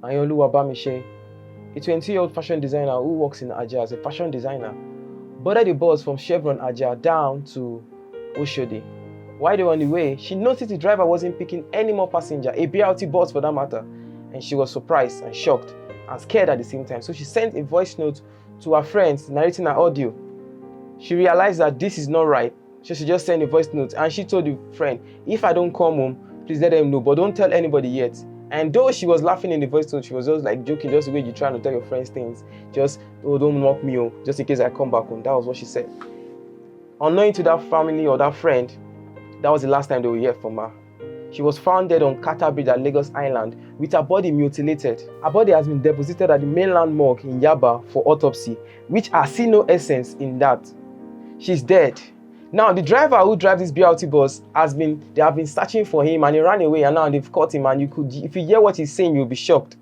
Ayanoluwa, bamise, a 20-year-old fashion designer who works in Ajah as a fashion designer, boarded the bus from Chevron Ajah down to Oshodi. While they were on the way, she noticed the driver wasn't picking any more passengers, a BRT bus for that matter, and she was surprised and shocked and scared at the same time. So she sent a voice note to her friends narrating her audio. She realized that this is not right, so she just sent a voice note and she told the friend, if I don't come home, please let them know, but don't tell anybody yet. And though she was laughing in the voice note, she was just like joking, just the way you try to tell your friends things. Just, oh, don't knock me, oh, just in case I come back home. That was what she said. Unknowing to that family or that friend, that was the last time they would hear from her. She was found dead on Carter Bridge at Lagos Island with her body mutilated. Her body has been deposited at the mainland morgue in Yaba for autopsy, which I see no essence in that. She's dead. Now, the driver who drives this BRT bus they have been searching for him and he ran away and now they've caught him, and if you hear what he's saying, you'll be shocked.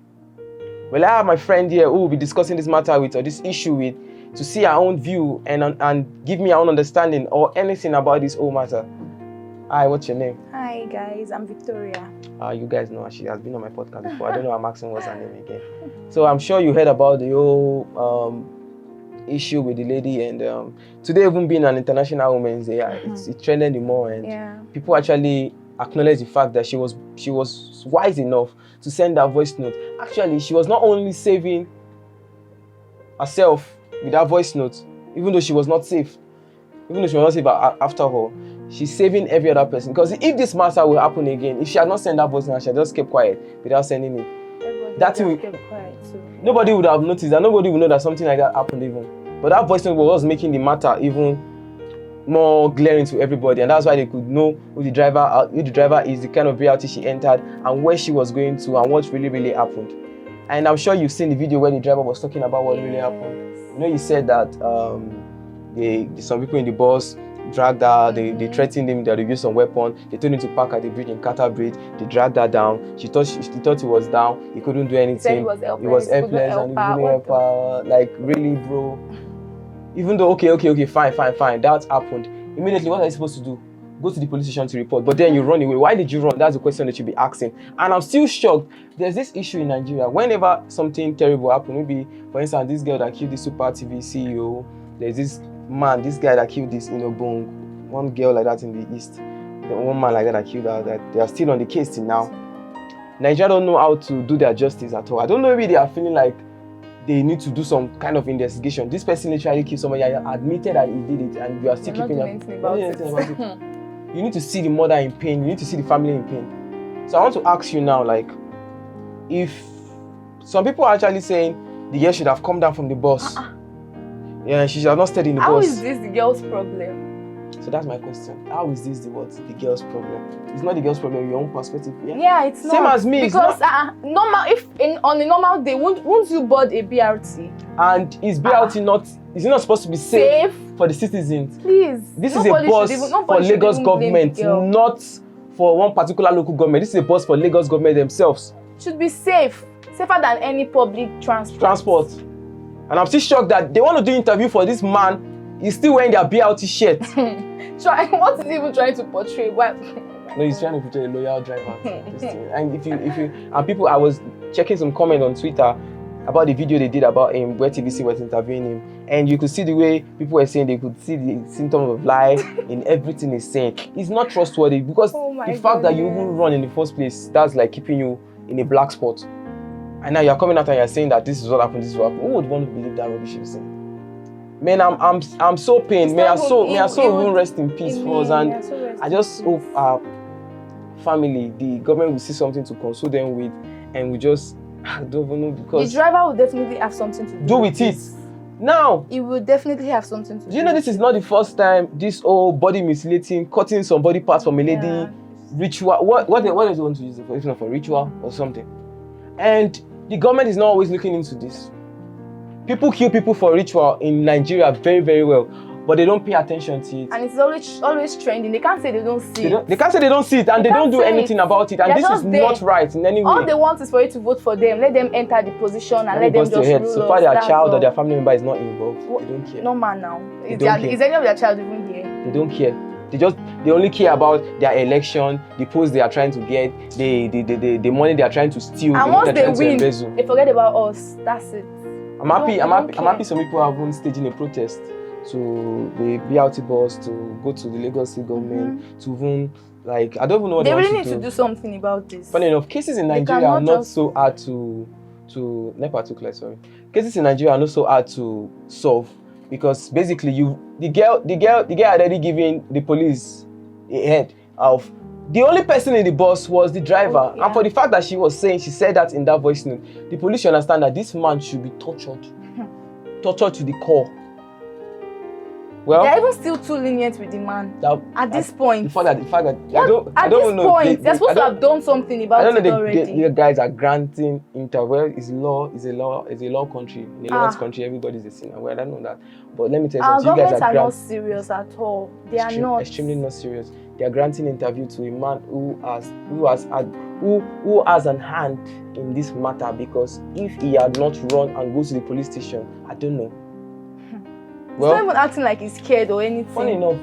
Well, I have my friend here who will be discussing this matter with, or this issue with, to see her own view and give me her own understanding or anything about this whole matter. Hi, what's your name? Hi guys, I'm Victoria. You guys know her. She has been on my podcast before. I don't know I'm asking what's her name again. So I'm sure you heard about the whole issue with the lady, and today even being an International Women's Day, it's trending more, and people actually acknowledge the fact that she was wise enough to send that voice note. Actually, she was not only saving herself with that voice note, even though she was not safe, after all, she's saving every other person. Because if this matter will happen again, if she had not sent that voice note, she had just kept quiet without sending it. That thing, kept quiet too. Nobody would have noticed that. Nobody would know that something like that happened even. But that voice note was making the matter even more glaring to everybody, and that's why they could know who the driver is, the kind of reality she entered, and where she was going to, and what really happened. And I'm sure you've seen the video where the driver was talking about what really happened. You know, he said that some people in the bus dragged her, they threatened him that they used some weapon, they told him to park at the bridge in Carter Bridge, they dragged her down, she thought he was down, he couldn't do anything, he was helpless and he couldn't help her, like really bro. Even though, okay, fine, that happened. Immediately, what are you supposed to do? Go to the police station to report, but then you run away. Why did you run? That's the question that you'll be asking. And I'm still shocked. There's this issue in Nigeria. Whenever something terrible happens, maybe, for instance, this girl that killed the Super TV CEO, there's this guy that killed this Inobong, one girl like that in the East, one man like that killed her, that they are still on the case till now. Nigeria don't know how to do their justice at all. I don't know, maybe they are feeling like they need to do some kind of investigation. This person literally killed somebody, admitted that he did it, and you are still keeping anything about it. You need to see the mother in pain, you need to see the family in pain. So I want to ask you now, like, if some people are actually saying the girl should have come down from the bus. Yeah, she should have not stayed in the bus. How is this the girl's problem? So that's my question. How is this the girl's problem? It's not the girl's problem, your own perspective. Yeah, it's not. Same as me. Because on a normal day, won't you board a BRT? And is BRT is it not supposed to be safe for the citizens? Please. This is a bus for Lagos government, not for one particular local government. This is a bus for Lagos government themselves. Should be safer than any public transport. And I'm still shocked that they want to do interview for this man. He's still wearing their BRT shirt. What is he even trying to portray? What? No, he's trying to portray a loyal driver. And if you people, I was checking some comment on Twitter about the video they did about him, where TVC was interviewing him, and you could see the way people were saying, they could see the symptoms of lie in everything he's saying. He's not trustworthy, because the fact that you even run in the first place, that's like keeping you in a black spot. And now you're coming out and you're saying that this is what happened, this is what happened. Who would want to believe that rubbish you're saying? Man, I'm so pained. May I so rest in peace for us. And I just hope our family, the government will see something to console them with, and we just, I don't even know, because the driver will definitely have something to do with it. Now, he will definitely have something to do. Do you know this is not the first time this old body mutilating, cutting some body parts from a lady, ritual? What does he want to use it for? If not for ritual or something? And the government is not always looking into this. People kill people for ritual in Nigeria very, very well, but they don't pay attention to it. And it's always trending. They can't say they don't see it. They can't say they don't see it, and they don't do anything about it. And this is not right in any way. All they want is for you to vote for them. Let them enter the position and let them just rule us. So far their child or their family member is not involved, they don't care. No man now. Is any of their child even here? They don't care. They only care about their election, the post they are trying to get, the money they are trying to steal, And the money once they're they trying to win, embezzle. they forget about us. That's it. I'm happy. They I'm don't happy. I'm happy. Some people have even staging a protest to the BRT bus, to go to the Lagos State government, to even like I don't even know what They want really need to do something about this. Funny enough, cases in Nigeria are not so hard to NEPA too clear, sorry. Cases in Nigeria are not so hard to solve because basically the girl had already given the police a head of the only person in the bus was the driver. And for the fact that she said that in that voice note, the police should understand that this man should be tortured. Tortured to the core. Well, they're even still too lenient with the man at this point. The fact that at this point, they're supposed to have done something about it already. The guys are granting Well, it's a law country. In a lawless country, everybody's a sinner. Well, I don't know that. But let me tell you something. Our governments are not serious at all. They are not. Extremely not serious. They are granting interview to a man who has an hand in this matter, because if he had not run and go to the police station, I don't know. Well, he's not even acting like he's scared or anything. Funny enough,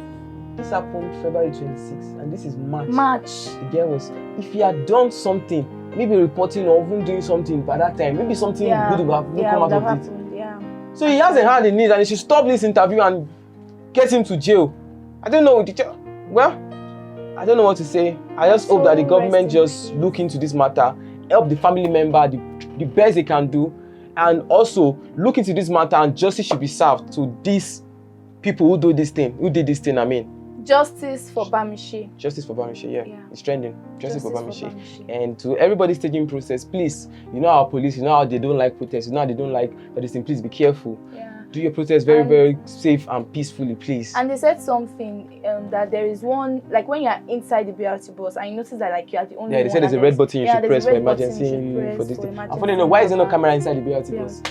this happened February 26th, and this is March. The girl was, if he had done something, maybe reporting or even doing something by that time, maybe something good would have come out of it. So he has a hand in it, and he should stop this interview and get him to jail. I don't know. Well, I don't know what to say. I just hope that the government just look into this matter, help the family member the best they can do, and also look into this matter, and justice should be served to these people who did this thing. I mean, justice for bamise. Justice for bamise, yeah. It's trending. Justice for bamise. And to everybody staging process, please, you know our police, you know how they don't like protests, you know how they don't like this thing. Please be careful. Do your protest very, very safe and peacefully, please. And they said something that there is one, like when you are inside the BRT bus and you notice that like you are the only one. Yeah, they said there's a red button you should press for emergency for this thing. I'm funny, why is there no camera inside the BRT bus?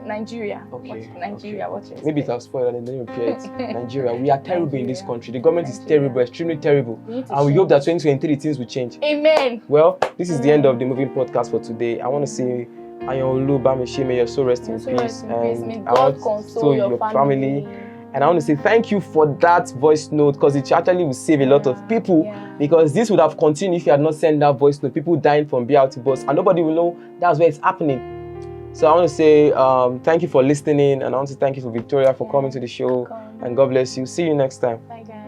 Nigeria. Okay. Nigeria, watch it. Maybe it has spoiled and then repair it. Nigeria, we are terrible in this country. The government is terrible, extremely terrible. And we hope that 2023 things will change. Amen. Well, this is the end of the moving podcast for today. I want to say Ayanoluwa, bamise, may your soul rest in peace. And I want to console your family. And I want to say thank you for that voice note, because it actually will save a lot of people. Because this would have continued if you had not sent that voice note. People dying from BRT bus, and nobody will know that's where it's happening. So I want to say thank you for listening, and I want to thank you for Victoria for coming to the show. And God bless you. See you next time. Bye, guys.